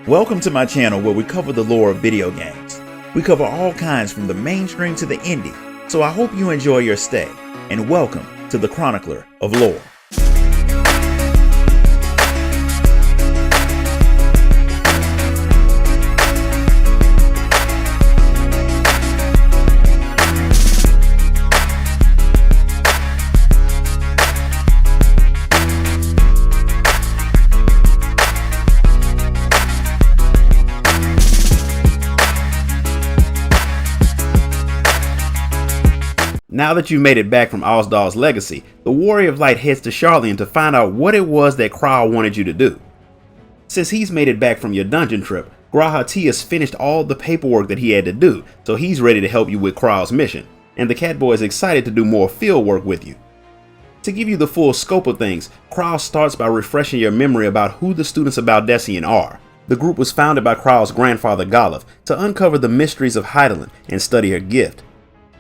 Welcome to my channel where we cover the lore of video games. We cover all kinds from the mainstream to the indie, so I hope you enjoy your stay, and welcome to the Chronicler of Lore. Now that you've made it back from Osdal's legacy, the Warrior of Light heads to Sharlayan to find out what it was that Kral wanted you to do. Since he's made it back from your dungeon trip, Grahatia's finished all the paperwork that he had to do, so he's ready to help you with Kral's mission, and the Catboy is excited to do more field work with you. To give you the full scope of things, Kral starts by refreshing your memory about who the students of Baldesion are. The group was founded by Kral's grandfather Golov to uncover the mysteries of Hydaelyn and study her gift.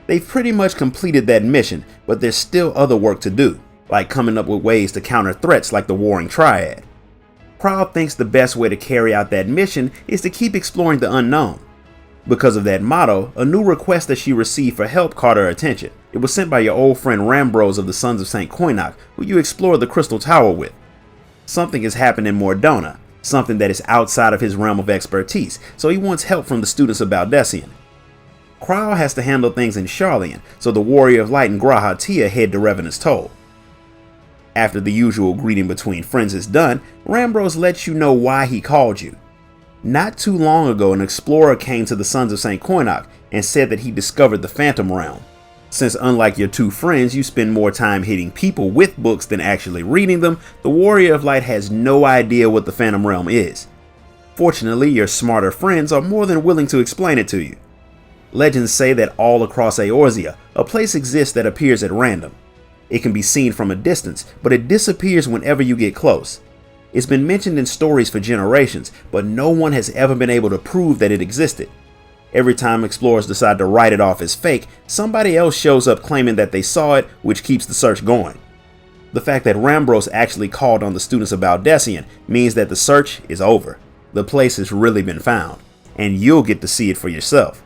They've pretty much completed that mission, but there's still other work to do, like coming up with ways to counter threats like the Warring Triad. Kral thinks the best way to carry out that mission is to keep exploring the unknown. Because of that motto, a new request that she received for help caught her attention. It was sent by your old friend Rambros of the Sons of St. Koinok, who you explored the Crystal Tower with. Something has happened in Mordona, something that is outside of his realm of expertise, so he wants help from the students of Baldesion. Kral has to handle things in Sharlayan, so the Warrior of Light and Grahatia head to Revenant's Toll. After the usual greeting between friends is done, Rambros lets you know why he called you. Not too long ago, an explorer came to the Sons of St. Koinok and said that he discovered the Phantom Realm. Since unlike your two friends, you spend more time hitting people with books than actually reading them, the Warrior of Light has no idea what the Phantom Realm is. Fortunately, your smarter friends are more than willing to explain it to you. Legends say that all across Eorzea, a place exists that appears at random. It can be seen from a distance, but it disappears whenever you get close. It's been mentioned in stories for generations, but no one has ever been able to prove that it existed. Every time explorers decide to write it off as fake, somebody else shows up claiming that they saw it, which keeps the search going. The fact that Rambros actually called on the students of Baldesion means that the search is over. The place has really been found, and you'll get to see it for yourself.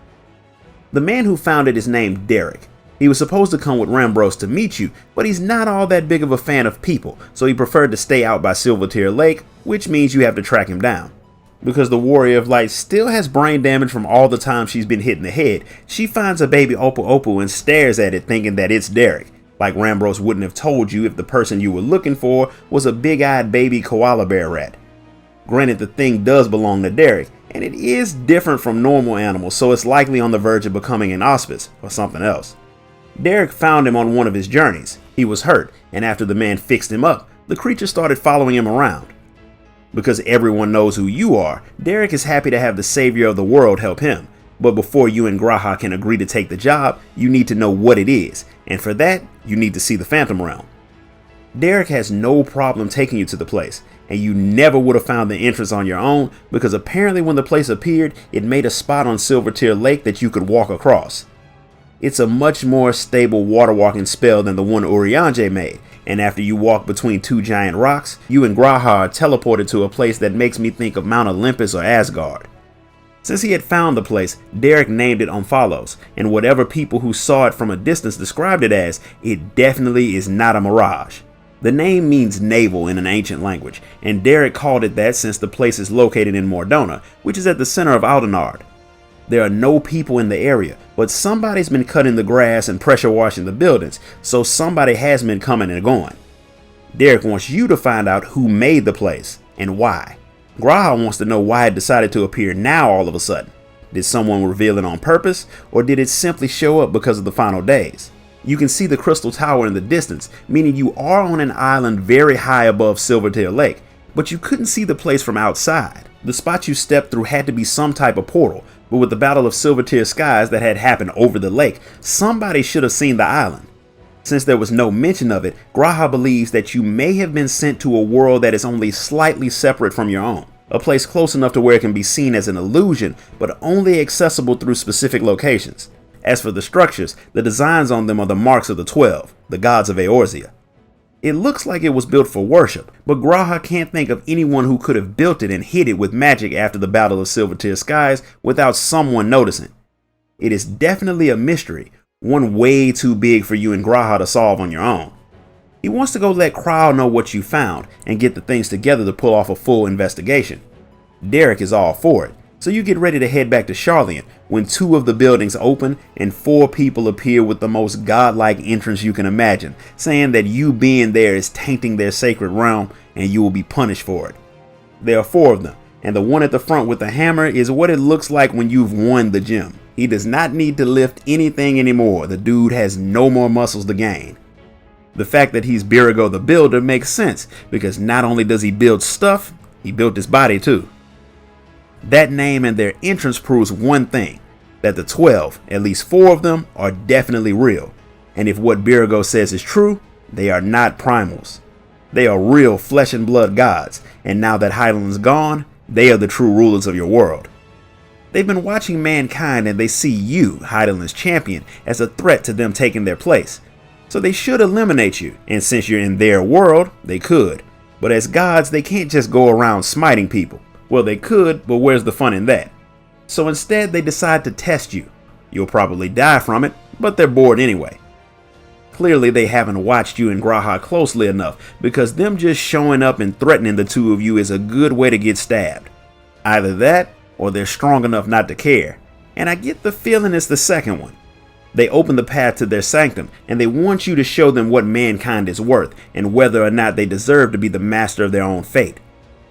The man who found it is named Derek. He was supposed to come with Rambros to meet you, but he's not all that big of a fan of people, so he preferred to stay out by Silvertear Lake, which means you have to track him down. Because the Warrior of Light still has brain damage from all the time she's been hit in the head, she finds a baby Opu Opu and stares at it thinking that it's Derek, like Rambros wouldn't have told you if the person you were looking for was a big-eyed baby koala bear rat. Granted, the thing does belong to Derek, and it is different from normal animals, so it's likely on the verge of becoming an auspice or something else. Derek found him on one of his journeys. He was hurt, and after the man fixed him up, the creature started following him around. Because everyone knows who you are, Derek is happy to have the savior of the world help him, but before you and Graha can agree to take the job, you need to know what it is, and for that, you need to see the Phantom Realm. Derek has no problem taking you to the place, and you never would have found the entrance on your own because apparently when the place appeared, it made a spot on Silvertear Lake that you could walk across. It's a much more stable water walking spell than the one Urianger made, and after you walk between two giant rocks, you and Graha are teleported to a place that makes me think of Mount Olympus or Asgard. Since he had found the place, Derek named it Omphalos, and whatever people who saw it from a distance described it as, it definitely is not a mirage. The name means navel in an ancient language, and Derek called it that since the place is located in Mordona, which is at the center of Aldenard. There are no people in the area, but somebody's been cutting the grass and pressure washing the buildings, so somebody has been coming and going. Derek wants you to find out who made the place, and why. Graha wants to know why it decided to appear now all of a sudden. Did someone reveal it on purpose, or did it simply show up because of the final days? You can see the Crystal Tower in the distance, meaning you are on an island very high above Silvertear Lake, but you couldn't see the place from outside. The spot you stepped through had to be some type of portal, but with the Battle of Silvertear Skies that had happened over the lake, somebody should have seen the island. Since there was no mention of it, Graha believes that you may have been sent to a world that is only slightly separate from your own, a place close enough to where it can be seen as an illusion, but only accessible through specific locations. As for the structures, the designs on them are the marks of the 12, the gods of Eorzea. It looks like it was built for worship, but G'raha can't think of anyone who could have built it and hid it with magic after the Battle of Silvertear Skies without someone noticing. It is definitely a mystery, one way too big for you and G'raha to solve on your own. He wants to go let Kryle know what you found and get the things together to pull off a full investigation. Derek is all for it, so you get ready to head back to Charlian when 2 of the buildings open and 4 people appear with the most godlike entrance you can imagine, saying that you being there is tainting their sacred realm and you will be punished for it. There are 4 of them, and the one at the front with the hammer is what it looks like when you've won the gym. He does not need to lift anything anymore. The dude has no more muscles to gain. The fact that he's Birago the Builder makes sense, because not only does he build stuff, he built his body too. That name and their entrance proves one thing, that the 12, at least 4 of them, are definitely real. And if what Birago says is true, they are not primals. They are real flesh and blood gods, and now that Hydaelyn's gone, they are the true rulers of your world. They've been watching mankind and they see you, Hydaelyn's champion, as a threat to them taking their place. So they should eliminate you, and since you're in their world, they could. But as gods, they can't just go around smiting people. Well, they could, but where's the fun in that? So instead, they decide to test you. You'll probably die from it, but they're bored anyway. Clearly, they haven't watched you and G'raha closely enough, because them just showing up and threatening the 2 of you is a good way to get stabbed. Either that, or they're strong enough not to care. And I get the feeling it's the second one. They open the path to their sanctum, and they want you to show them what mankind is worth, and whether or not they deserve to be the master of their own fate.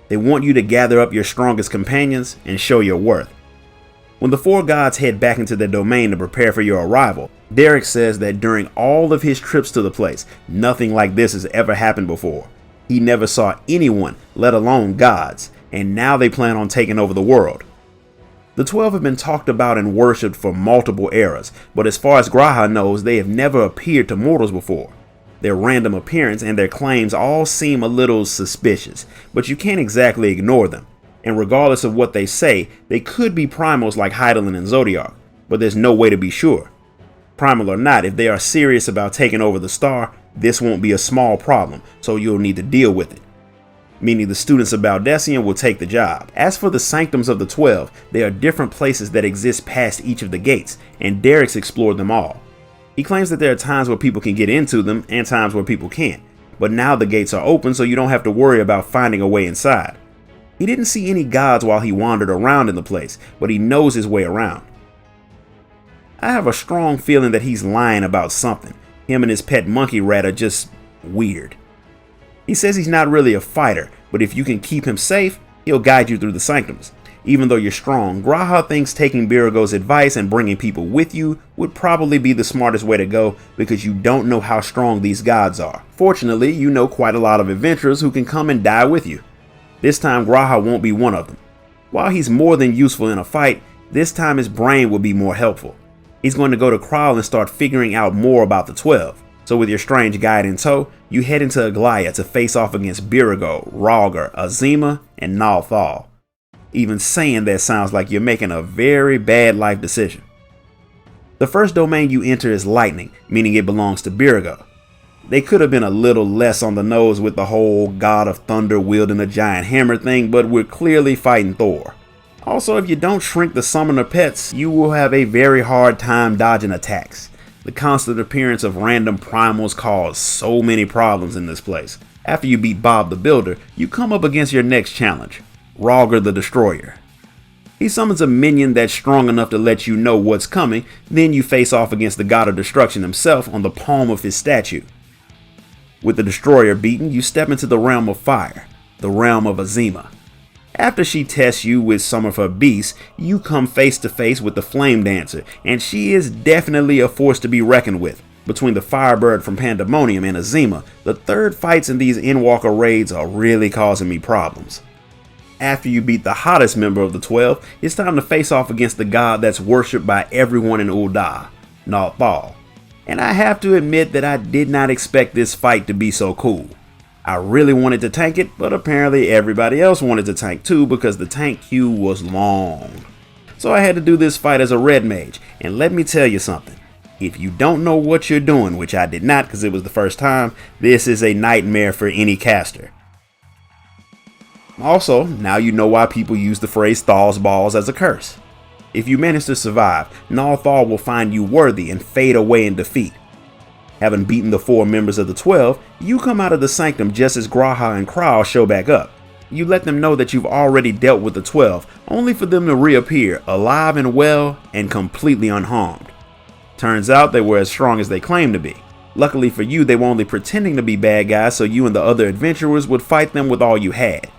They want you to gather up your strongest companions and show your worth. When the 4 gods head back into their domain to prepare for your arrival, Derek says that during all of his trips to the place, nothing like this has ever happened before. He never saw anyone, let alone gods, and now they plan on taking over the world. The 12 have been talked about and worshipped for multiple eras, but as far as G'raha knows, they have never appeared to mortals before. Their random appearance and their claims all seem a little suspicious, but you can't exactly ignore them. And regardless of what they say, they could be primals like Hydaelyn and Zodiac, but there's no way to be sure. Primal or not, if they are serious about taking over the star, this won't be a small problem, so you'll need to deal with it. Meaning the students of Baldesion will take the job. As for the sanctums of the 12, there are different places that exist past each of the gates, and Derek's explored them all. He claims that there are times where people can get into them and times where people can't, but now the gates are open so you don't have to worry about finding a way inside. He didn't see any gods while he wandered around in the place, but he knows his way around. I have a strong feeling that he's lying about something. Him and his pet monkey rat are just weird. He says he's not really a fighter, but if you can keep him safe, he'll guide you through the sanctums. Even though you're strong, G'raha thinks taking Birago's advice and bringing people with you would probably be the smartest way to go, because you don't know how strong these gods are. Fortunately, you know quite a lot of adventurers who can come and die with you. This time G'raha won't be one of them. While he's more than useful in a fight, this time his brain will be more helpful. He's going to go to Kryle and start figuring out more about the 12. So with your strange guide in tow, you head into Aglaya to face off against Birago, Rhaegar, Azima, and Nalthal. Even saying that sounds like you're making a very bad life decision. The first domain you enter is Lightning, meaning it belongs to Birago. They could have been a little less on the nose with the whole God of Thunder wielding a giant hammer thing, but we're clearly fighting Thor. Also, if you don't shrink the summoner pets, you will have a very hard time dodging attacks. The constant appearance of random primals cause so many problems in this place. After you beat Bob the Builder, you come up against your next challenge, Rhaegar the Destroyer. He summons a minion that's strong enough to let you know what's coming, then you face off against the God of Destruction himself on the palm of his statue. With the Destroyer beaten, you step into the realm of fire, the realm of Azima. After she tests you with some of her beasts, you come face to face with the Flame Dancer, and she is definitely a force to be reckoned with. Between the Firebird from Pandemonium and Azima, the third fights in these Endwalker raids are really causing me problems. After you beat the hottest member of the 12, it's time to face off against the god that's worshipped by everyone in Ul'dah, Nalthal. And I have to admit that I did not expect this fight to be so cool. I really wanted to tank it, but apparently everybody else wanted to tank too because the tank queue was long. So I had to do this fight as a red mage, and let me tell you something. If you don't know what you're doing, which I did not because it was the first time, this is a nightmare for any caster. Also, now you know why people use the phrase Thal's balls as a curse. If you manage to survive, Thal will find you worthy and fade away in defeat. Having beaten the 4 members of the 12, you come out of the sanctum just as G'raha and Krau show back up. You let them know that you've already dealt with the 12, only for them to reappear alive and well and completely unharmed. Turns out they were as strong as they claimed to be. Luckily for you, they were only pretending to be bad guys so you and the other adventurers would fight them with all you had.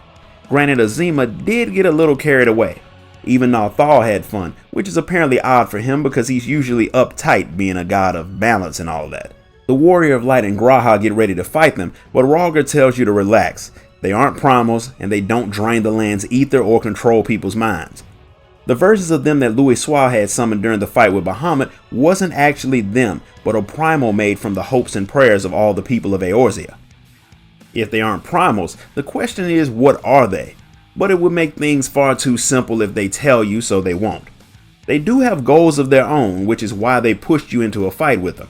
Granted, Azima did get a little carried away. Even Thal had fun, which is apparently odd for him because he's usually uptight being a god of balance and all that. The Warrior of Light and G'raha get ready to fight them, but Rhalgr tells you to relax. They aren't primals, and they don't drain the land's ether or control people's minds. The versions of them that Louisoix had summoned during the fight with Bahamut wasn't actually them, but a primal made from the hopes and prayers of all the people of Eorzea. If they aren't primals, the question is, what are they? But it would make things far too simple if they tell you, so they won't. They do have goals of their own, which is why they pushed you into a fight with them.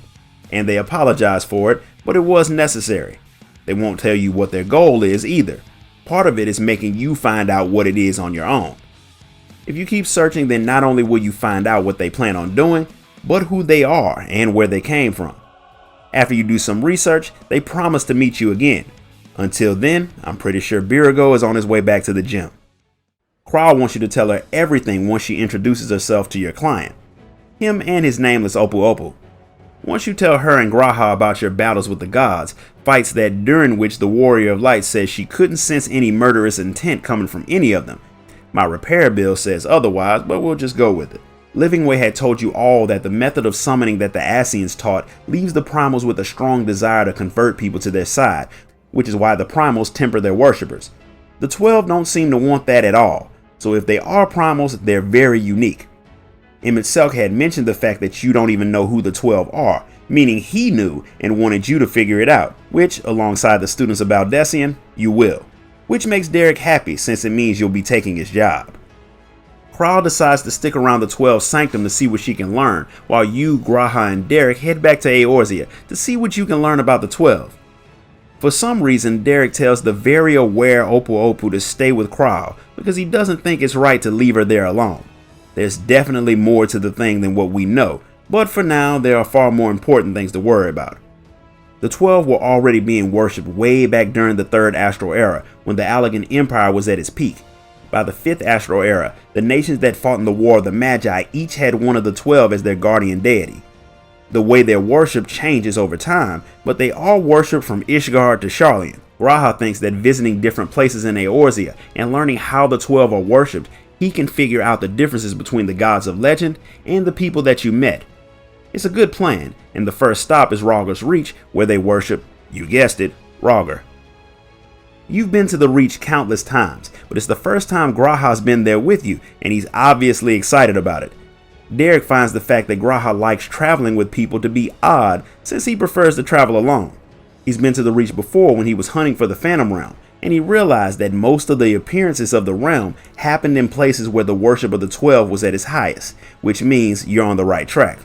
And they apologize for it, but it was necessary. They won't tell you what their goal is either. Part of it is making you find out what it is on your own. If you keep searching, then not only will you find out what they plan on doing, but who they are and where they came from. After you do some research, they promise to meet you again. Until then, I'm pretty sure Birago is on his way back to the gym. Krau wants you to tell her everything once she introduces herself to your client. Him and his nameless Opu Opu. Once you tell her and G'raha about your battles with the gods, fights that during which the Warrior of Light says she couldn't sense any murderous intent coming from any of them. My repair bill says otherwise, but we'll just go with it. Livingway had told you all that the method of summoning that the Ascians taught leaves the primals with a strong desire to convert people to their side, which is why the primals temper their worshippers. The 12 don't seem to want that at all, so if they are primals, they're very unique. Emmett Selk had mentioned the fact that you don't even know who the 12 are, meaning he knew and wanted you to figure it out, which, alongside the students of Baldesion, you will. Which makes Derek happy since it means you'll be taking his job. Krau decides to stick around the 12 Sanctum to see what she can learn, while you, G'raha, and Derek head back to Eorzea to see what you can learn about the 12. For some reason, Derek tells the very aware Opu Opu to stay with Krau because he doesn't think it's right to leave her there alone. There's definitely more to the thing than what we know, but for now, there are far more important things to worry about. The 12 were already being worshipped way back during the 3rd Astral Era, when the Allagan Empire was at its peak. By the 5th Astral Era, the nations that fought in the War of the Magi each had one of the 12 as their guardian deity. The way their worship changes over time, but they all worship from Ishgard to Sharlayan. G'raha thinks that visiting different places in Eorzea and learning how the 12 are worshipped, he can figure out the differences between the gods of legend and the people that you met. It's a good plan, and the first stop is Rhalgr's Reach, where they worship, you guessed it, Rhalgr. You've been to the Reach countless times, but it's the first time G'raha's been there with you, and he's obviously excited about it. Derek finds the fact that G'raha likes traveling with people to be odd, since he prefers to travel alone. He's been to the Reach before when he was hunting for the Phantom Realm, and he realized that most of the appearances of the realm happened in places where the worship of the 12 was at its highest, which means you're on the right track.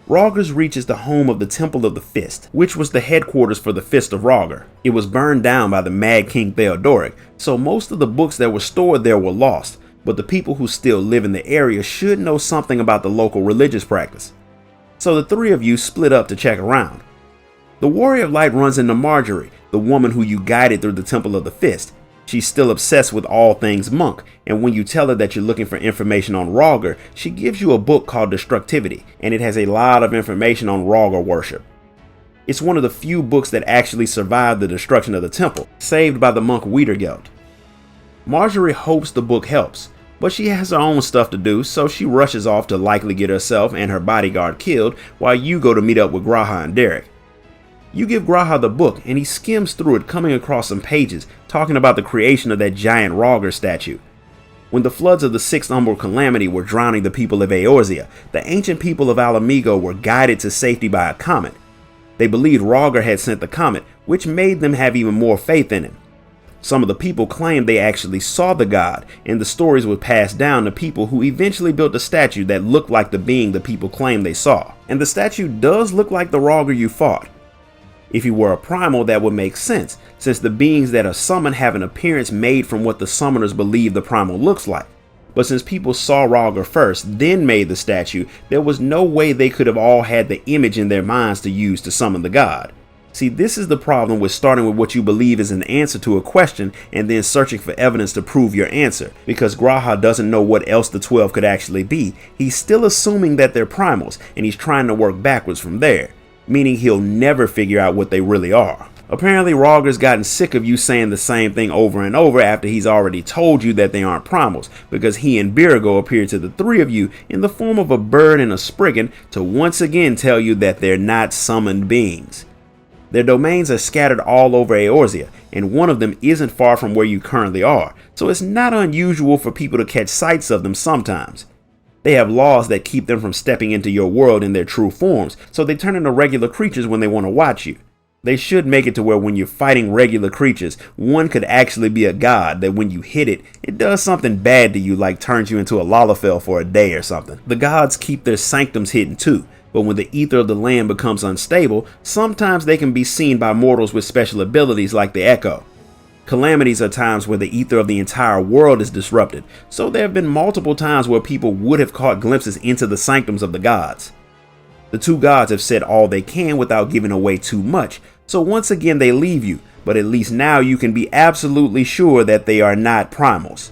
Rhalgr's Reach is the home of the Temple of the Fist, which was the headquarters for the Fist of Rhalgr. It was burned down by the Mad King Theodoric, so most of the books that were stored there were lost, but the people who still live in the area should know something about the local religious practice. So the three of you split up to check around. The Warrior of Light runs into Marjorie, the woman who you guided through the Temple of the Fist. She's still obsessed with all things monk, and when you tell her that you're looking for information on Rhalgr, she gives you a book called Destructivity, and it has a lot of information on Rhalgr worship. It's one of the few books that actually survived the destruction of the temple, saved by the monk Wiedergeld. Marjorie hopes the book helps, but she has her own stuff to do, so she rushes off to likely get herself and her bodyguard killed while you go to meet up with G'raha and Derek. You give G'raha the book and he skims through it, coming across some pages talking about the creation of that giant Rhalgr statue. When the floods of the 6th Umbral Calamity were drowning the people of Eorzea, the ancient people of Alamigo were guided to safety by a comet. They believed Rhalgr had sent the comet, which made them have even more faith in him. Some of the people claimed they actually saw the god, and the stories were passed down to people who eventually built a statue that looked like the being the people claimed they saw. And the statue does look like the Rogger you fought. If he were a primal, that would make sense, since the beings that are summoned have an appearance made from what the summoners believe the primal looks like. But since people saw Rogger first, then made the statue, there was no way they could have all had the image in their minds to use to summon the god. See, this is the problem with starting with what you believe is an answer to a question and then searching for evidence to prove your answer. Because G'raha doesn't know what else the 12 could actually be, he's still assuming that they're primals, and he's trying to work backwards from there, meaning he'll never figure out what they really are. Apparently Rogger's gotten sick of you saying the same thing over and over after he's already told you that they aren't primals, because he and Birago appeared to the three of you in the form of a bird and a spriggan to once again tell you that they're not summoned beings. Their domains are scattered all over Eorzea, and one of them isn't far from where you currently are, so it's not unusual for people to catch sights of them sometimes. They have laws that keep them from stepping into your world in their true forms, so they turn into regular creatures when they want to watch you. They should make it to where when you're fighting regular creatures, one could actually be a god that when you hit it, it does something bad to you, like turns you into a Lalafell for a day or something. The gods keep their sanctums hidden too, but when the ether of the land becomes unstable, sometimes they can be seen by mortals with special abilities like the Echo. Calamities are times where the ether of the entire world is disrupted, so there have been multiple times where people would have caught glimpses into the sanctums of the gods. The two gods have said all they can without giving away too much, so once again they leave you, but at least now you can be absolutely sure that they are not primals.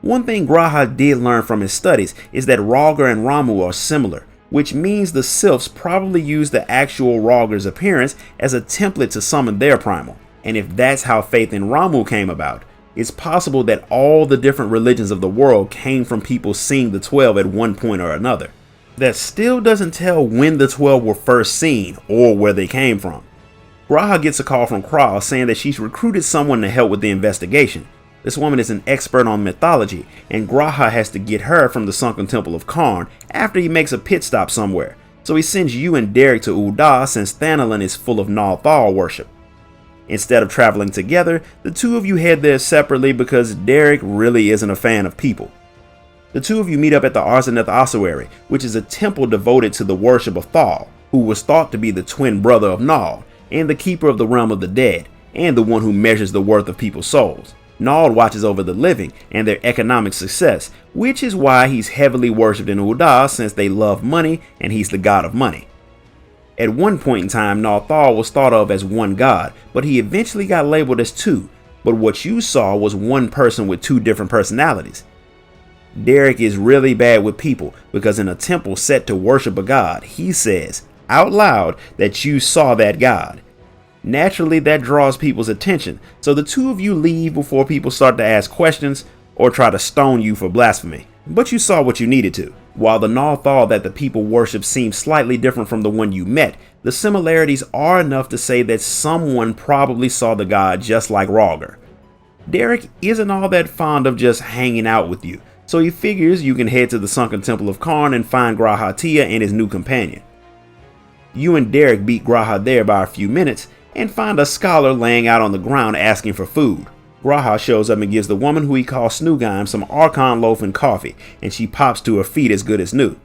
One thing G'raha did learn from his studies is that Rogger and Ramu are similar, which means the Sylphs probably used the actual Rogger's appearance as a template to summon their primal. And if that's how faith in Ramu came about, it's possible that all the different religions of the world came from people seeing the 12 at one point or another. That still doesn't tell when the 12 were first seen or where they came from. G'raha gets a call from Kral saying that she's recruited someone to help with the investigation. This woman is an expert on mythology, and G'raha has to get her from the sunken temple of Karn after he makes a pit stop somewhere. So he sends you and Derek to Ul'dah since Thanalan is full of Nalthal worship. Instead of traveling together, the two of you head there separately because Derek really isn't a fan of people. The two of you meet up at the Arzaneth ossuary, which is a temple devoted to the worship of Thal, who was thought to be the twin brother of Nald, and the keeper of the realm of the dead, and the one who measures the worth of people's souls. Nald watches over the living and their economic success, which is why he's heavily worshipped in Ul'dah since they love money and he's the god of money. At one point in time, Nalthal was thought of as one god, but he eventually got labeled as two, but what you saw was one person with two different personalities. Derek is really bad with people because in a temple set to worship a god, he says out loud that you saw that god. Naturally, that draws people's attention, so the two of you leave before people start to ask questions or try to stone you for blasphemy. But you saw what you needed to. While the Nalthal that the people worship seems slightly different from the one you met, the similarities are enough to say that someone probably saw the god just like Rogger. Derek isn't all that fond of just hanging out with you, so he figures you can head to the sunken temple of Karn and find G'raha and his new companion. You and Derek beat G'raha there by a few minutes and find a scholar laying out on the ground asking for food. G'raha shows up and gives the woman who he calls Snugaim some Archon loaf and coffee, and she pops to her feet as good as new.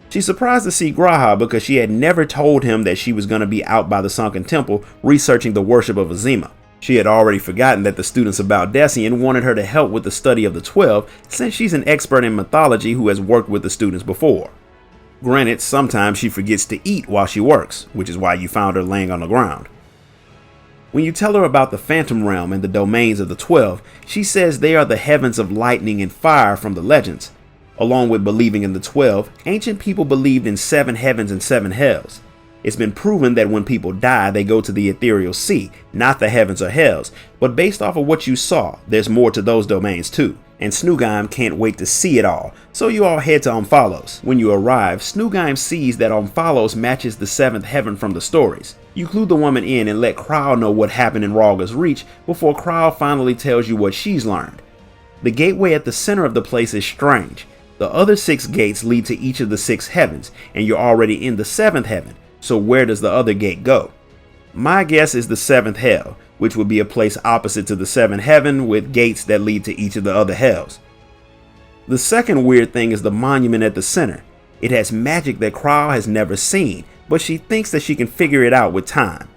She's surprised to see G'raha because she had never told him that she was going to be out by the sunken temple researching the worship of Azima. She had already forgotten that the students of Baldessian wanted her to help with the study of the 12 since she's an expert in mythology who has worked with the students before. Granted, sometimes she forgets to eat while she works, which is why you found her laying on the ground. When you tell her about the Phantom Realm and the domains of the 12, she says they are the heavens of lightning and fire from the legends. Along with believing in the 12, ancient people believed in 7 heavens and 7 hells. It's been proven that when people die, they go to the ethereal sea, not the heavens or hells, but based off of what you saw, there's more to those domains too. And Snugaim can't wait to see it all, so you all head to Omphalos. When you arrive, Snugaim sees that Omphalos matches the 7th heaven from the stories. You clue the woman in and let Kral know what happened in Rogger's Reach before Kral finally tells you what she's learned. The gateway at the center of the place is strange. The other 6 gates lead to each of the 6 heavens, and you're already in the 7th heaven, so where does the other gate go? My guess is the 7th hell, which would be a place opposite to the seventh heaven with gates that lead to each of the other hells. The second weird thing is the monument at the center. It has magic that Kral has never seen, but she thinks that she can figure it out with time.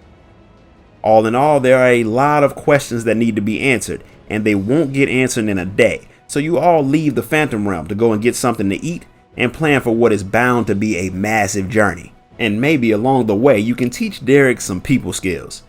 All in all, there are a lot of questions that need to be answered, and they won't get answered in a day. So you all leave the Phantom Realm to go and get something to eat and plan for what is bound to be a massive journey. And maybe along the way, you can teach Derek some people skills.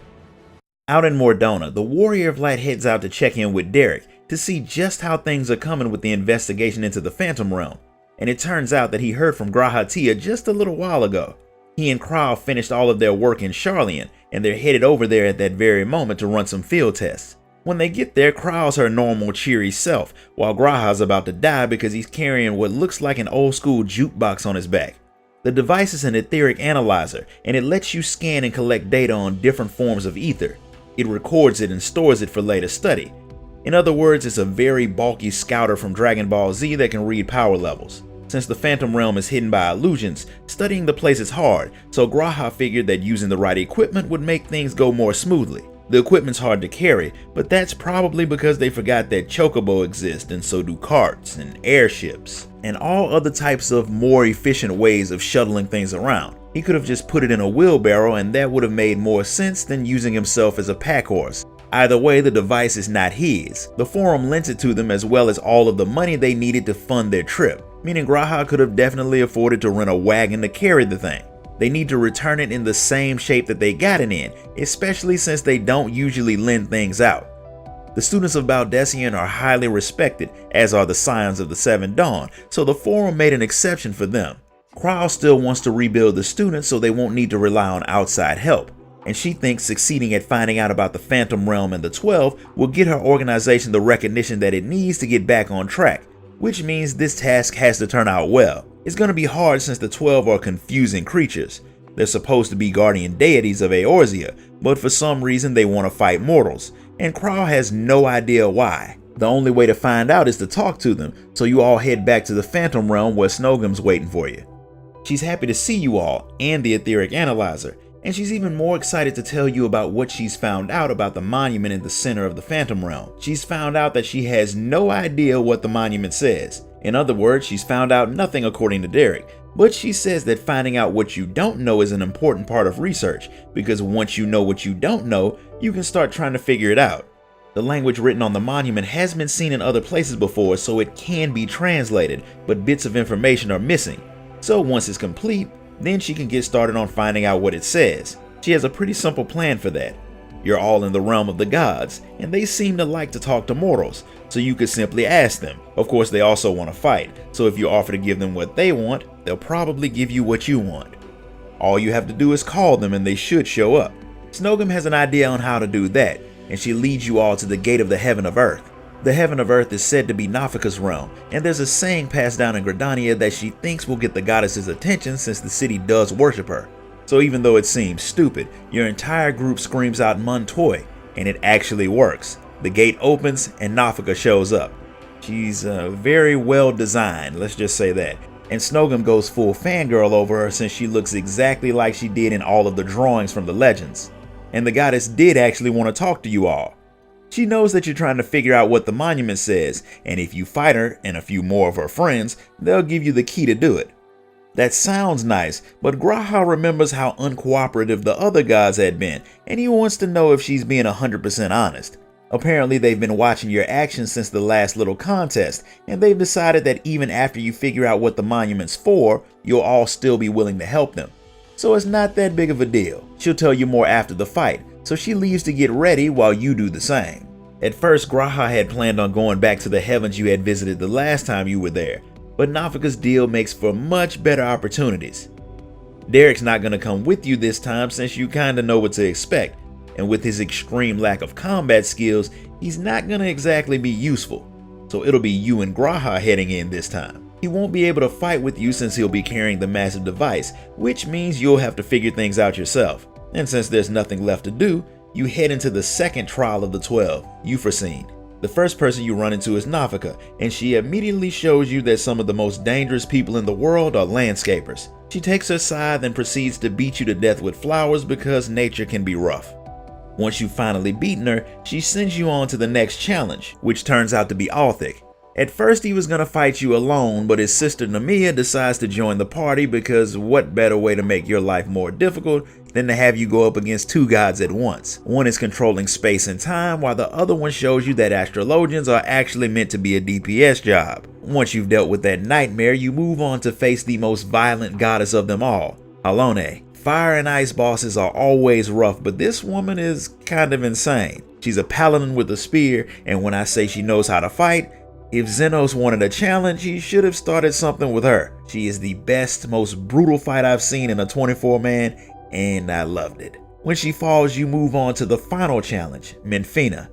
Out in Mordona, the Warrior of Light heads out to check in with Derek to see just how things are coming with the investigation into the Phantom Realm. And it turns out that he heard from G'raha Tia just a little while ago. He and Kral finished all of their work in Sharlayan, and they're headed over there at that very moment to run some field tests. When they get there, Kral's her normal cheery self, while G'raha's about to die because he's carrying what looks like an old school jukebox on his back. The device is an etheric analyzer, and it lets you scan and collect data on different forms of ether. It records it and stores it for later study. In other words, it's a very bulky scouter from Dragon Ball Z that can read power levels. Since the Phantom Realm is hidden by illusions, studying the place is hard, so G'raha figured that using the right equipment would make things go more smoothly. The equipment's hard to carry, but that's probably because they forgot that Chocobo exists, and so do carts and airships, and all other types of more efficient ways of shuttling things around. He could have just put it in a wheelbarrow, and that would have made more sense than using himself as a pack horse. Either way, the device is not his. The Forum lent it to them as well as all of the money they needed to fund their trip, meaning G'raha could have definitely afforded to rent a wagon to carry the thing. They need to return it in the same shape that they got it in, especially since they don't usually lend things out. The students of Baldesion are highly respected, as are the Scions of the Seven Dawn, so the Forum made an exception for them. Kral still wants to rebuild the students so they won't need to rely on outside help, and she thinks succeeding at finding out about the Phantom Realm and the 12 will get her organization the recognition that it needs to get back on track, which means this task has to turn out well. It's going to be hard since the 12 are confusing creatures. They're supposed to be guardian deities of Eorzea, but for some reason they want to fight mortals, and Kral has no idea why. The only way to find out is to talk to them, so you all head back to the Phantom Realm where Snogum's waiting for you. She's happy to see you all and the etheric analyzer, and she's even more excited to tell you about what she's found out about the monument in the center of the Phantom Realm. She's found out that she has no idea what the monument says. In other words, she's found out nothing according to Derek, but she says that finding out what you don't know is an important part of research, because once you know what you don't know, you can start trying to figure it out. The language written on the monument has been seen in other places before, so it can be translated, but bits of information are missing. So once it's complete, then she can get started on finding out what it says. She has a pretty simple plan for that. You're all in the realm of the gods, and they seem to like to talk to mortals, so you could simply ask them. Of course, they also want to fight, so if you offer to give them what they want, they'll probably give you what you want. All you have to do is call them and they should show up. Snogum has an idea on how to do that, and she leads you all to the gate of the Heaven of Earth. The Heaven of Earth is said to be Nafika's realm, and there's a saying passed down in Gridania that she thinks will get the goddess's attention since the city does worship her. So even though it seems stupid, your entire group screams out Montoy, and it actually works. The gate opens and Nafika shows up. She's very well designed, let's just say that. And Snogum goes full fangirl over her since she looks exactly like she did in all of the drawings from the legends. And the goddess did actually want to talk to you all. She knows that you're trying to figure out what the monument says, and if you fight her and a few more of her friends, they'll give you the key to do it. That sounds nice, but G'raha remembers how uncooperative the other gods had been, and he wants to know if she's being 100% honest. Apparently they've been watching your actions since the last little contest, and they've decided that even after you figure out what the monument's for, you'll all still be willing to help them. So it's not that big of a deal. She'll tell you more after the fight, so she leaves to get ready while you do the same. At first, G'raha had planned on going back to the heavens you had visited the last time you were there, but Nafika's deal makes for much better opportunities. Derek's not going to come with you this time since you kinda know what to expect, and with his extreme lack of combat skills, he's not going to exactly be useful. So it'll be you and G'raha heading in this time. He won't be able to fight with you since he'll be carrying the massive device, which means you'll have to figure things out yourself. And since there's nothing left to do, you head into the second trial of the 12, Euphrosyne. The first person you run into is Nafika, and she immediately shows you that some of the most dangerous people in the world are landscapers. She takes her scythe and proceeds to beat you to death with flowers because nature can be rough. Once you've finally beaten her, she sends you on to the next challenge, which turns out to be Althic. At first he was gonna fight you alone, but his sister Namiya decides to join the party because what better way to make your life more difficult than to have you go up against two gods at once. One is controlling space and time, while the other one shows you that astrologians are actually meant to be a DPS job. Once you've dealt with that nightmare, you move on to face the most violent goddess of them all, Halone. Fire and ice bosses are always rough, but this woman is kind of insane. She's a paladin with a spear, and when I say she knows how to fight, if Xenos wanted a challenge, he should have started something with her. She is the best, most brutal fight I've seen in a 24-man, and I loved it. When she falls, you move on to the final challenge, Menfina.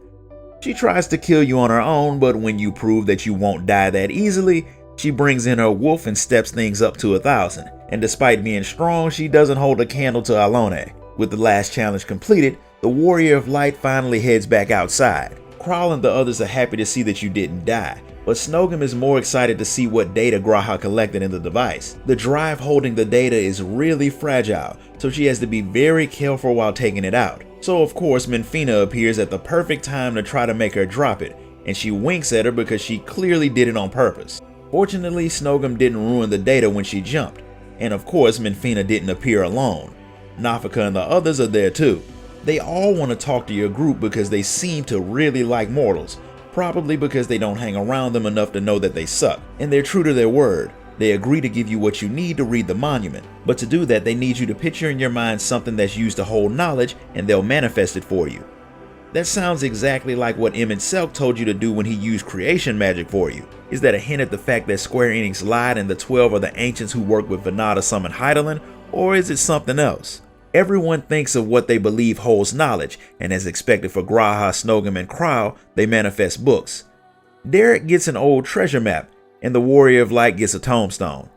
She tries to kill you on her own, but when you prove that you won't die that easily, she brings in her wolf and steps things up to 1,000. And despite being strong, she doesn't hold a candle to Halone. With the last challenge completed, the Warrior of Light finally heads back outside. Kral and the others are happy to see that you didn't die, but Snogum is more excited to see what data G'raha collected in the device. The drive holding the data is really fragile, so she has to be very careful while taking it out. So of course Menfina appears at the perfect time to try to make her drop it, and she winks at her because she clearly did it on purpose. Fortunately, Snogum didn't ruin the data when she jumped, and of course Menfina didn't appear alone. Nafika and the others are there too. They all want to talk to your group because they seem to really like mortals, probably because they don't hang around them enough to know that they suck, and they're true to their word. They agree to give you what you need to read the monument, but to do that they need you to picture in your mind something that's used to hold knowledge, and they'll manifest it for you. That sounds exactly like what Emmett Selk told you to do when he used creation magic for you. Is that a hint at the fact that Square Enix lied and the 12 are the ancients who work with Vana to summon Hydaelyn, or is it something else? Everyone thinks of what they believe holds knowledge, and as expected for G'raha, Snogum, and Kral, they manifest books. Derek gets an old treasure map, and the Warrior of Light gets a tombstone.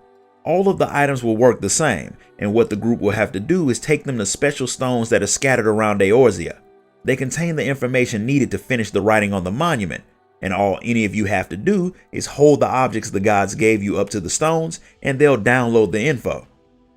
All of the items will work the same, and what the group will have to do is take them to special stones that are scattered around Eorzea. They contain the information needed to finish the writing on the monument, and all any of you have to do is hold the objects the gods gave you up to the stones, and they'll download the info.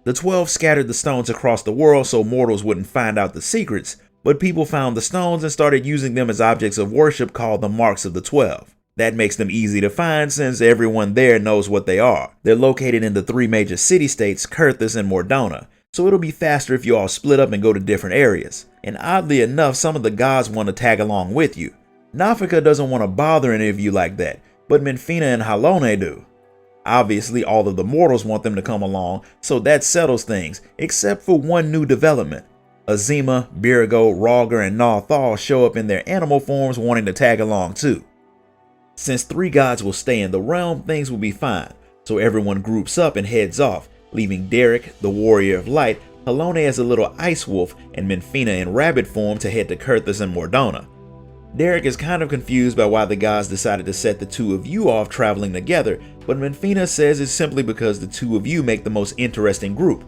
The 12 scattered the stones across the world so mortals wouldn't find out the secrets, but people found the stones and started using them as objects of worship called the Marks of the 12. That makes them easy to find since everyone there knows what they are. They're located in the 3 major city-states, Kurthus and Mordona, so it'll be faster if you all split up and go to different areas. And oddly enough, some of the gods want to tag along with you. Nafika doesn't want to bother any of you like that, but Menfina and Halone do. Obviously, all of the mortals want them to come along, so that settles things, except for one new development. Azima, Birago, Rogger, and Narthal show up in their animal forms wanting to tag along too. Since 3 gods will stay in the realm, things will be fine, so everyone groups up and heads off, leaving Derek, the Warrior of Light, Halone as a little ice wolf, and Menfina in rabbit form to head to Kurthus and Mordona. Derek is kind of confused by why the gods decided to set the 2 of you off traveling together, but Menfina says it's simply because the 2 of you make the most interesting group.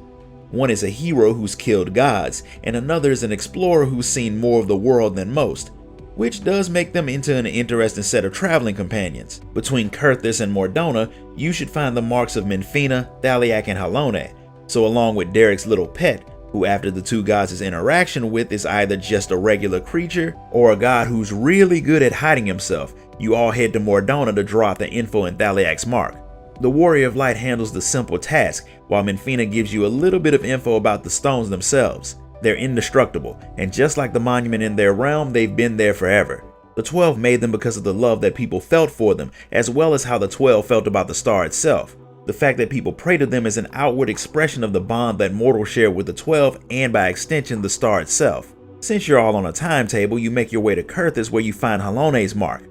One is a hero who's killed gods, and another is an explorer who's seen more of the world than most, which does make them into an interesting set of traveling companions. Between Kurthus and Mordona, you should find the marks of Menfina, Thaliak, and Halone, so along with Derek's little pet, who after the 2 gods' interaction with is either just a regular creature or a god who's really good at hiding himself, you all head to Mordona to draw out the info in Thaliak's mark. The Warrior of Light handles the simple task, while Menfina gives you a little bit of info about the stones themselves. They're indestructible, and just like the monument in their realm, they've been there forever. The 12 made them because of the love that people felt for them, as well as how the 12 felt about the star itself. The fact that people pray to them is an outward expression of the bond that mortals share with the 12 and by extension the star itself. Since you're all on a timetable, you make your way to Kurthus where you find Halone's mark.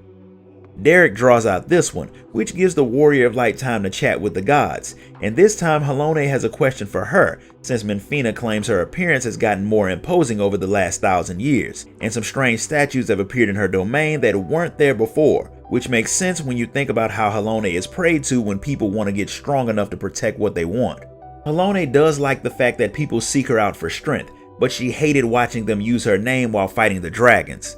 Derek draws out this one, which gives the Warrior of Light time to chat with the gods, and this time Halone has a question for her, since Menfina claims her appearance has gotten more imposing over the last 1,000 years, and some strange statues have appeared in her domain that weren't there before, which makes sense when you think about how Halone is prayed to when people want to get strong enough to protect what they want. Halone does like the fact that people seek her out for strength, but she hated watching them use her name while fighting the dragons.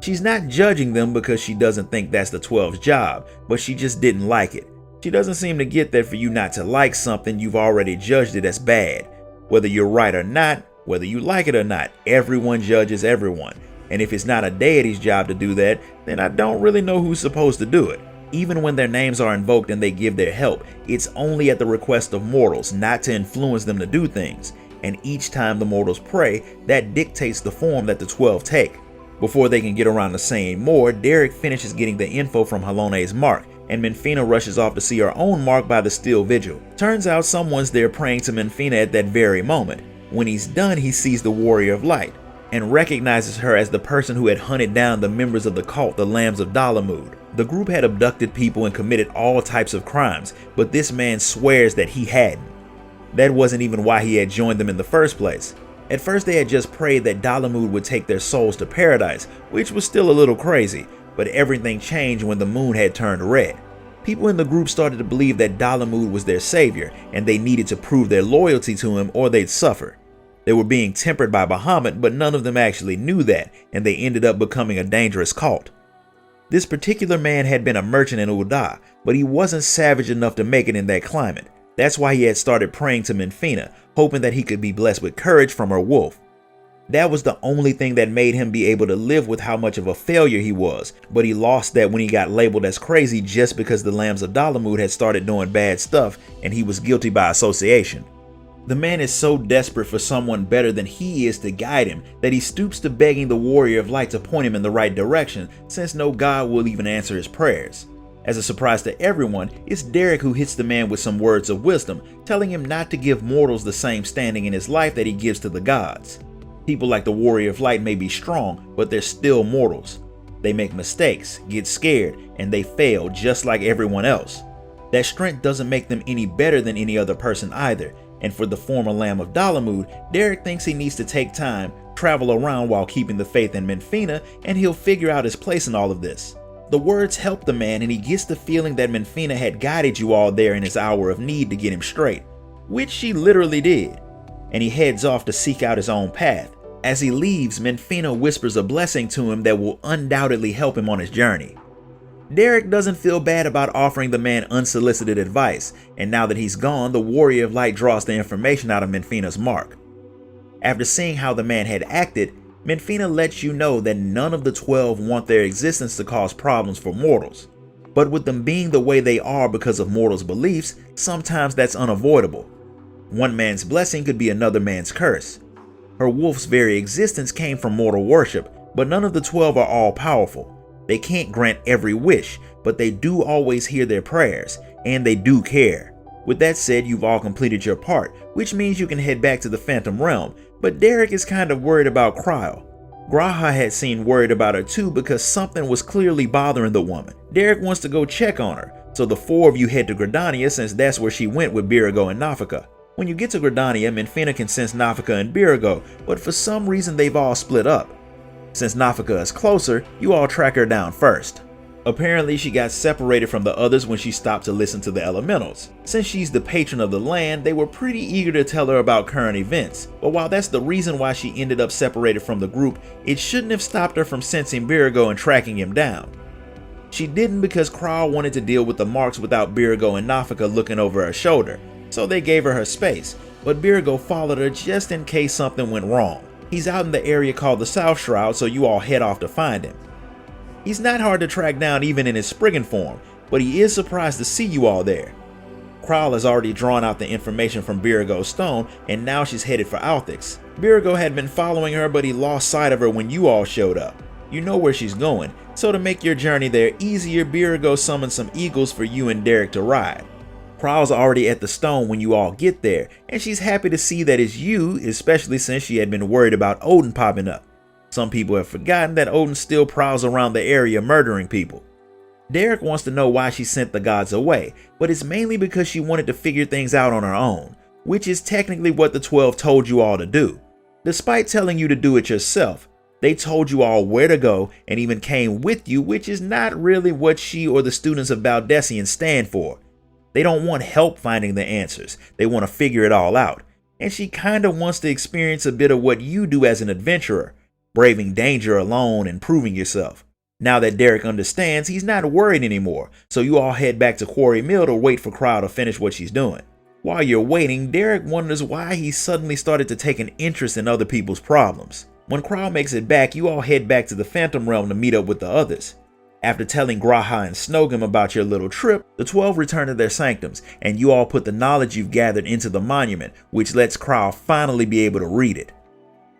She's not judging them because she doesn't think that's the 12's job, but she just didn't like it. She doesn't seem to get that for you not to like something, you've already judged it as bad. Whether you're right or not, Whether you like it or not, everyone judges everyone. And if it's not a deity's job to do that, then I don't really know who's supposed to do it. Even when their names are invoked and they give their help, it's only at the request of mortals, not to influence them to do things. And each time the mortals pray, that dictates the form that the 12 take. Before they can get around to saying more, Derek finishes getting the info from Halone's mark, and Menfina rushes off to see her own mark by the steel vigil. Turns out someone's there praying to Menfina at that very moment. When he's done, he sees the Warrior of Light, and recognizes her as the person who had hunted down the members of the cult, the Lambs of Dalamud. The group had abducted people and committed all types of crimes, but this man swears that he hadn't. That wasn't even why he had joined them in the first place. At first they had just prayed that Dalamud would take their souls to paradise, which was still a little crazy, but everything changed when the moon had turned red. People in the group started to believe that Dalamud was their savior, and they needed to prove their loyalty to him or they'd suffer. They were being tempered by Bahamut, but none of them actually knew that, and they ended up becoming a dangerous cult. This particular man had been a merchant in Uda, but he wasn't savage enough to make it in that climate. That's why he had started praying to Menfina, hoping that he could be blessed with courage from her wolf. That was the only thing that made him be able to live with how much of a failure he was, but he lost that when he got labeled as crazy just because the Lambs of Dalamud had started doing bad stuff and he was guilty by association. The man is so desperate for someone better than he is to guide him that he stoops to begging the Warrior of Light to point him in the right direction, since no god will even answer his prayers. As a surprise to everyone, it's Derek who hits the man with some words of wisdom, telling him not to give mortals the same standing in his life that he gives to the gods. People like the Warrior of Light may be strong, but they're still mortals. They make mistakes, get scared, and they fail just like everyone else. That strength doesn't make them any better than any other person either, and for the former Lamb of Dalamud, Derek thinks he needs to take time, travel around while keeping the faith in Menfina, and he'll figure out his place in all of this. The words help the man, and he gets the feeling that Menfina had guided you all there in his hour of need to get him straight, which she literally did, and he heads off to seek out his own path. As he leaves, Menfina whispers a blessing to him that will undoubtedly help him on his journey. Derek doesn't feel bad about offering the man unsolicited advice, and now that he's gone, the Warrior of Light draws the information out of Menfina's mark. After seeing how the man had acted, Menfina lets you know that none of the 12 want their existence to cause problems for mortals. But with them being the way they are because of mortals' beliefs, sometimes that's unavoidable. One man's blessing could be another man's curse. Her wolf's very existence came from mortal worship, but none of the 12 are all-powerful. They can't grant every wish, but they do always hear their prayers, and they do care. With that said, you've all completed your part, which means you can head back to the Phantom Realm, but Derek is kind of worried about Cryo. Graha had seemed worried about her too because something was clearly bothering the woman. Derek wants to go check on her, so the four of you head to Gridania since that's where she went with Birago and Nafika. When you get to Gridania, Menfina can sense Nafika and Birago, but for some reason they've all split up. Since Nafika is closer, you all track her down first. Apparently she got separated from the others when she stopped to listen to the elementals. Since she's the patron of the land, they were pretty eager to tell her about current events, but while that's the reason why she ended up separated from the group, it shouldn't have stopped her from sensing Birago and tracking him down. She didn't because Kral wanted to deal with the marks without Birago and Nafika looking over her shoulder, so they gave her space, but Birago followed her just in case something went wrong. He's out in the area called the South Shroud, so you all head off to find him. He's not hard to track down even in his Spriggan form, but he is surprised to see you all there. Kral has already drawn out the information from Birago's stone, and now she's headed for Althix. Birago had been following her, but he lost sight of her when you all showed up. You know where she's going, so to make your journey there easier, Birago summoned some eagles for you and Derek to ride. Kral's already at the stone when you all get there, and she's happy to see that it's you, especially since she had been worried about Odin popping up. Some people have forgotten that Odin still prowls around the area murdering people. Derek wants to know why she sent the gods away, but it's mainly because she wanted to figure things out on her own, which is technically what the 12 told you all to do. Despite telling you to do it yourself, they told you all where to go and even came with you, which is not really what she or the students of Baldessian stand for. They don't want help finding the answers, they want to figure it all out. And she kinda wants to experience a bit of what you do as an adventurer, braving danger alone and proving yourself. Now that Derek understands, he's not worried anymore, so you all head back to Quarry Mill to wait for Kral to finish what she's doing. While you're waiting, Derek wonders why he suddenly started to take an interest in other people's problems. When Krau makes it back, you all head back to the Phantom Realm to meet up with the others. After telling G'raha and Snogum about your little trip, the 12 return to their sanctums, and you all put the knowledge you've gathered into the monument, which lets Krau finally be able to read it.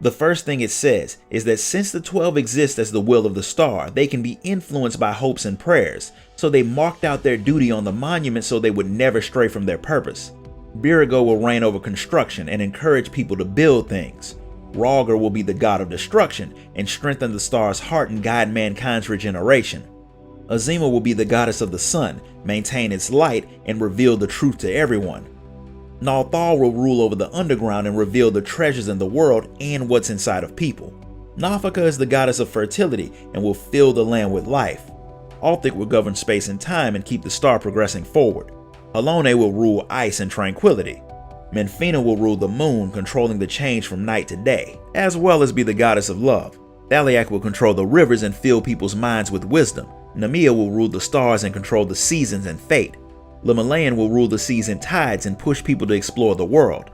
The first thing it says is that since the 12 exist as the will of the star, they can be influenced by hopes and prayers, so they marked out their duty on the monument so they would never stray from their purpose. Birago will reign over construction and encourage people to build things. Rauger will be the god of destruction and strengthen the star's heart and guide mankind's regeneration. Azima will be the goddess of the sun, maintain its light, and reveal the truth to everyone. Nalthal will rule over the underground and reveal the treasures in the world and what's inside of people. Nafaka is the goddess of fertility and will fill the land with life. Althic will govern space and time and keep the star progressing forward. Halone will rule ice and tranquility. Menfina will rule the moon, controlling the change from night to day, as well as be the goddess of love. Thaliak will control the rivers and fill people's minds with wisdom. Nemea will rule the stars and control the seasons and fate. Lemalayan will rule the seas and tides and push people to explore the world.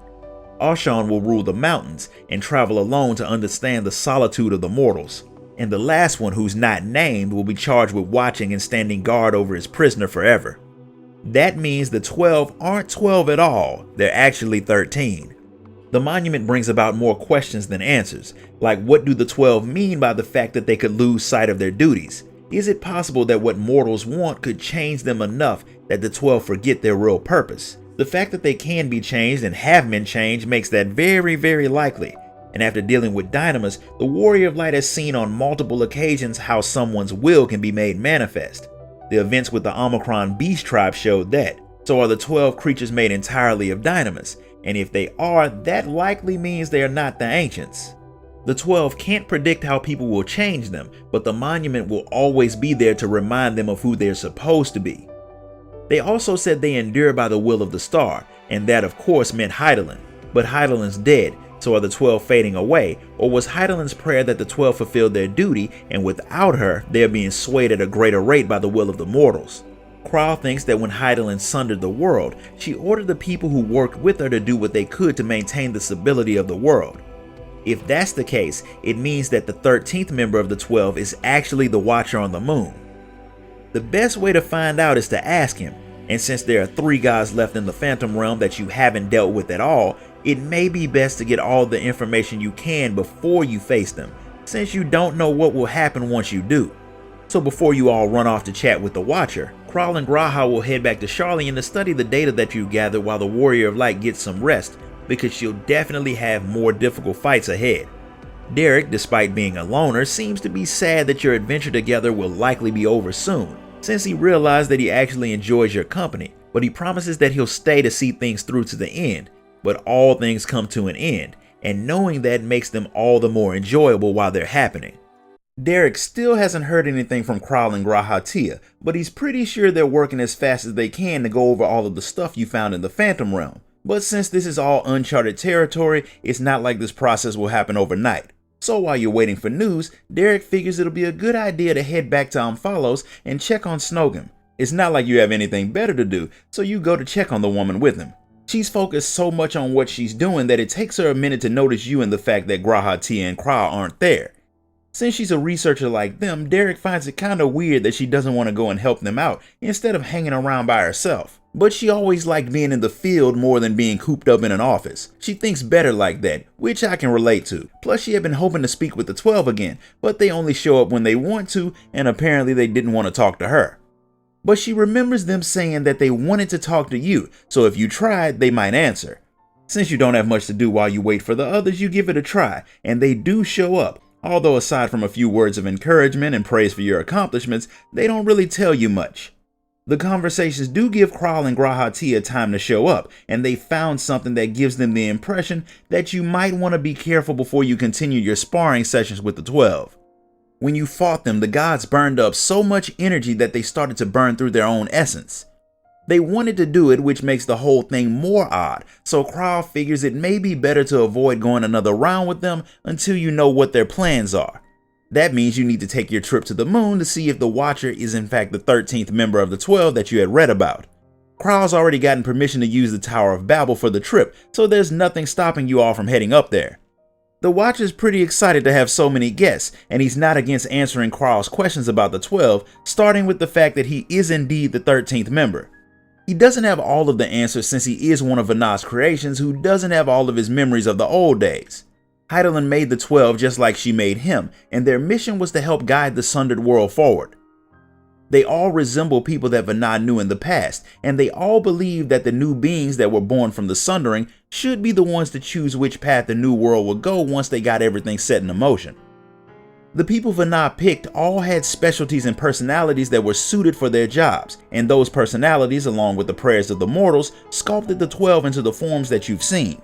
Ashan will rule the mountains and travel alone to understand the solitude of the mortals. And the last one, who's not named, will be charged with watching and standing guard over his prisoner forever. That means the 12 aren't 12 at all, they're actually 13. The monument brings about more questions than answers, like what do the 12 mean by the fact that they could lose sight of their duties? Is it possible that what mortals want could change them enough that the 12 forget their real purpose? The fact that they can be changed and have been changed makes that very, very likely. And after dealing with Dynamis, the Warrior of Light has seen on multiple occasions how someone's will can be made manifest. The events with the Omicron Beast Tribe showed that. So are the 12 creatures made entirely of Dynamis? And if they are, that likely means they are not the Ancients. The 12 can't predict how people will change them, but the monument will always be there to remind them of who they're supposed to be. They also said they endure by the will of the star, and that of course meant Hydaelyn. But Hydaelyn's dead, so are the 12 fading away, or was Hydaelyn's prayer that the 12 fulfilled their duty, and without her, they're being swayed at a greater rate by the will of the mortals? Krau thinks that when Hydaelyn sundered the world, she ordered the people who worked with her to do what they could to maintain the stability of the world. If that's the case, it means that the 13th member of the 12 is actually the Watcher on the moon. The best way to find out is to ask him, and since there are 3 gods left in the Phantom Realm that you haven't dealt with at all, it may be best to get all the information you can before you face them, since you don't know what will happen once you do. So before you all run off to chat with the Watcher, Krau and G'raha will head back to Sharlayan to study the data that you gathered while the Warrior of Light gets some rest, because she'll definitely have more difficult fights ahead. Derek, despite being a loner, seems to be sad that your adventure together will likely be over soon, since he realized that he actually enjoys your company, but he promises that he'll stay to see things through to the end. But all things come to an end, and knowing that makes them all the more enjoyable while they're happening. Derek still hasn't heard anything from Krau and G'raha, but he's pretty sure they're working as fast as they can to go over all of the stuff you found in the Phantom Realm. But since this is all uncharted territory, it's not like this process will happen overnight. So while you're waiting for news, Derek figures it'll be a good idea to head back to Amphalos and check on Snogum. It's not like you have anything better to do, so you go to check on the woman with him. She's focused so much on what she's doing that it takes her a minute to notice you and the fact that G'raha and Krau aren't there. Since she's a researcher like them, Derek finds it kinda weird that she doesn't want to go and help them out instead of hanging around by herself. But she always liked being in the field more than being cooped up in an office. She thinks better like that, which I can relate to. Plus she had been hoping to speak with the 12 again, but they only show up when they want to, and apparently they didn't want to talk to her. But she remembers them saying that they wanted to talk to you, so if you tried, they might answer. Since you don't have much to do while you wait for the others, you give it a try, and they do show up. Although aside from a few words of encouragement and praise for your accomplishments, they don't really tell you much. The conversations do give Krau and G'raha time to show up, and they found something that gives them the impression that you might want to be careful before you continue your sparring sessions with the 12. When you fought them, the gods burned up so much energy that they started to burn through their own essence. They wanted to do it, which makes the whole thing more odd, so Krau figures it may be better to avoid going another round with them until you know what their plans are. That means you need to take your trip to the moon to see if the Watcher is in fact the 13th member of the 12 that you had read about. Kraal's already gotten permission to use the Tower of Babel for the trip, so there's nothing stopping you all from heading up there. The Watcher's pretty excited to have so many guests, and he's not against answering Kraal's questions about the 12, starting with the fact that he is indeed the 13th member. He doesn't have all of the answers since he is one of Vanah's creations who doesn't have all of his memories of the old days. Hydaelyn made the 12 just like she made him, and their mission was to help guide the Sundered World forward. They all resemble people that Vanah knew in the past, and they all believe that the new beings that were born from the Sundering should be the ones to choose which path the new world would go once they got everything set in motion. The people Vanah picked all had specialties and personalities that were suited for their jobs, and those personalities, along with the prayers of the mortals, sculpted the 12 into the forms that you've seen.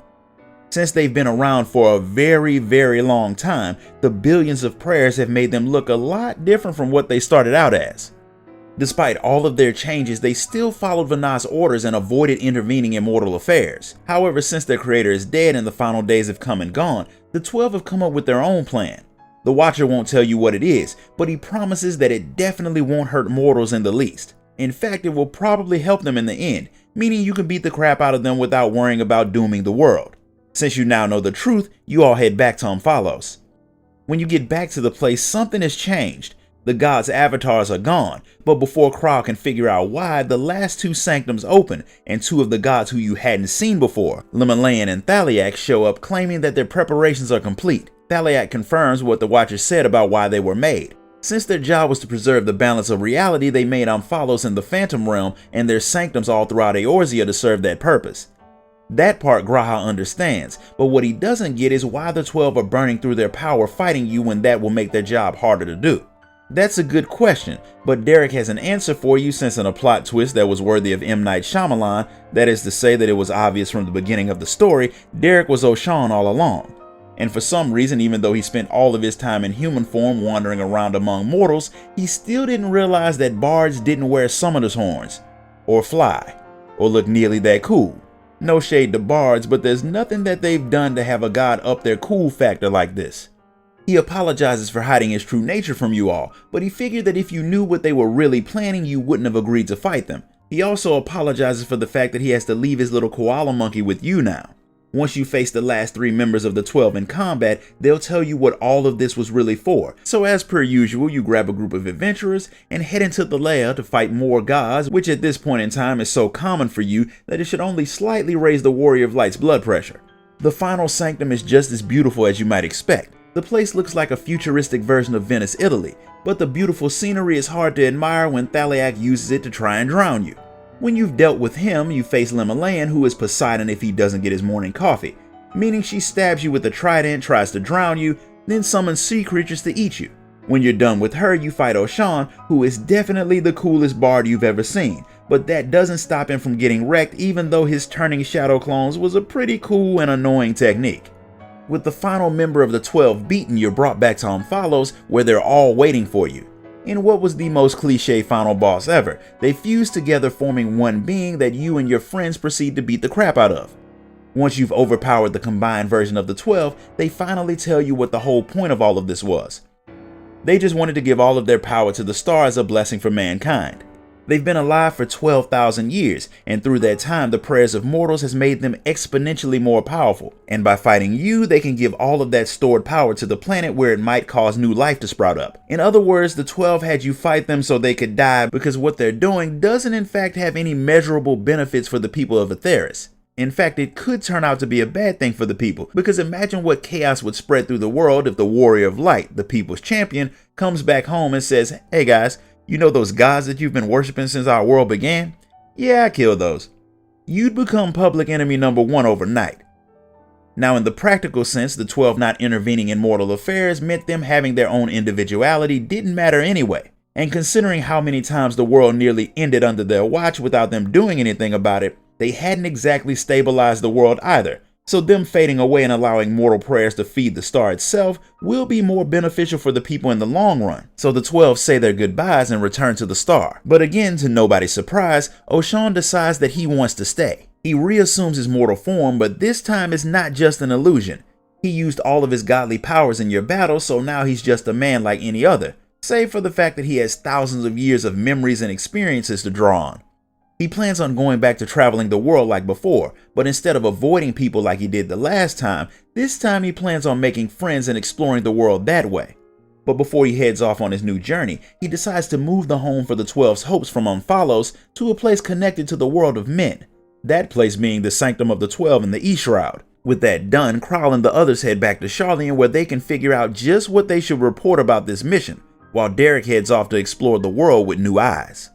Since they've been around for a very, very long time, the billions of prayers have made them look a lot different from what they started out as. Despite all of their changes, they still followed Vanah's orders and avoided intervening in mortal affairs. However, since their creator is dead and the final days have come and gone, the 12 have come up with their own plan. The Watcher won't tell you what it is, but he promises that it definitely won't hurt mortals in the least. In fact, it will probably help them in the end, meaning you can beat the crap out of them without worrying about dooming the world. Since you now know the truth, you all head back to Omphalos. When you get back to the place, something has changed. The gods' avatars are gone, but before Kraal can figure out why, the last two sanctums open, and two of the gods who you hadn't seen before, Lemalayan and Thaliak, show up claiming that their preparations are complete. Thaliak confirms what the Watcher said about why they were made. Since their job was to preserve the balance of reality, they made Omphalos and the Phantom Realm and their sanctums all throughout Eorzea to serve that purpose. That part G'raha understands, but what he doesn't get is why the 12 are burning through their power fighting you when that will make their job harder to do. That's a good question, but Derek has an answer for you since in a plot twist that was worthy of M. Night Shyamalan, that is to say that it was obvious from the beginning of the story, Derek was Oshan all along. And for some reason, even though he spent all of his time in human form wandering around among mortals, he still didn't realize that bards didn't wear summoner's horns, or fly, or look nearly that cool. No shade to bards, but there's nothing that they've done to have a god up their cool factor like this. He apologizes for hiding his true nature from you all, but he figured that if you knew what they were really planning, you wouldn't have agreed to fight them. He also apologizes for the fact that he has to leave his little koala monkey with you now. Once you face the last three members of the 12 in combat, they'll tell you what all of this was really for. So as per usual, you grab a group of adventurers and head into the lair to fight more gods, which at this point in time is so common for you that it should only slightly raise the Warrior of Light's blood pressure. The final sanctum is just as beautiful as you might expect. The place looks like a futuristic version of Venice, Italy, but the beautiful scenery is hard to admire when Thaliak uses it to try and drown you. When you've dealt with him, you face Lemalayan, who is Poseidon if he doesn't get his morning coffee, meaning she stabs you with a trident, tries to drown you, then summons sea creatures to eat you. When you're done with her, you fight Oshan, who is definitely the coolest bard you've ever seen, but that doesn't stop him from getting wrecked even though his turning shadow clones was a pretty cool and annoying technique. With the final member of the 12 beaten, you're brought back to Omphalos, where they're all waiting for you. In what was the most cliche final boss ever, they fuse together forming one being that you and your friends proceed to beat the crap out of. Once you've overpowered the combined version of the 12, they finally tell you what the whole point of all of this was. They just wanted to give all of their power to the star as a blessing for mankind. They've been alive for 12,000 years, and through that time the prayers of mortals has made them exponentially more powerful, and by fighting you, they can give all of that stored power to the planet where it might cause new life to sprout up. In other words, the 12 had you fight them so they could die because what they're doing doesn't in fact have any measurable benefits for the people of Atheris. In fact, it could turn out to be a bad thing for the people, because imagine what chaos would spread through the world if the Warrior of Light, the people's champion, comes back home and says, "Hey guys, you know those gods that you've been worshiping since our world began? Yeah, I killed those." You'd become public enemy number one overnight. Now, in the practical sense, the 12 not intervening in mortal affairs meant them having their own individuality didn't matter anyway. And considering how many times the world nearly ended under their watch without them doing anything about it, they hadn't exactly stabilized the world either. So them fading away and allowing mortal prayers to feed the star itself will be more beneficial for the people in the long run. So the 12 say their goodbyes and return to the star. But again, to nobody's surprise, Oshan decides that he wants to stay. He reassumes his mortal form, but this time it's not just an illusion. He used all of his godly powers in your battle, so now he's just a man like any other, save for the fact that he has thousands of years of memories and experiences to draw on. He plans on going back to traveling the world like before, but instead of avoiding people like he did the last time, this time he plans on making friends and exploring the world that way. But before he heads off on his new journey, he decides to move the home for the 12's hopes from Umphalos to a place connected to the world of men. That place being the Sanctum of the 12 in the E-Shroud. With that done, Krall and the others head back to Charlian where they can figure out just what they should report about this mission, while Derek heads off to explore the world with new eyes.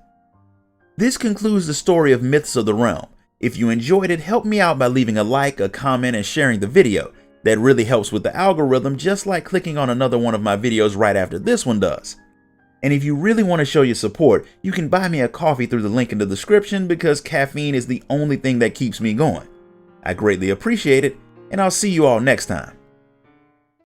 This concludes the story of Myths of the Realm. If you enjoyed it, help me out by leaving a like, a comment, and sharing the video. That really helps with the algorithm, just like clicking on another one of my videos right after this one does. And if you really want to show your support, you can buy me a coffee through the link in the description because caffeine is the only thing that keeps me going. I greatly appreciate it, and I'll see you all next time.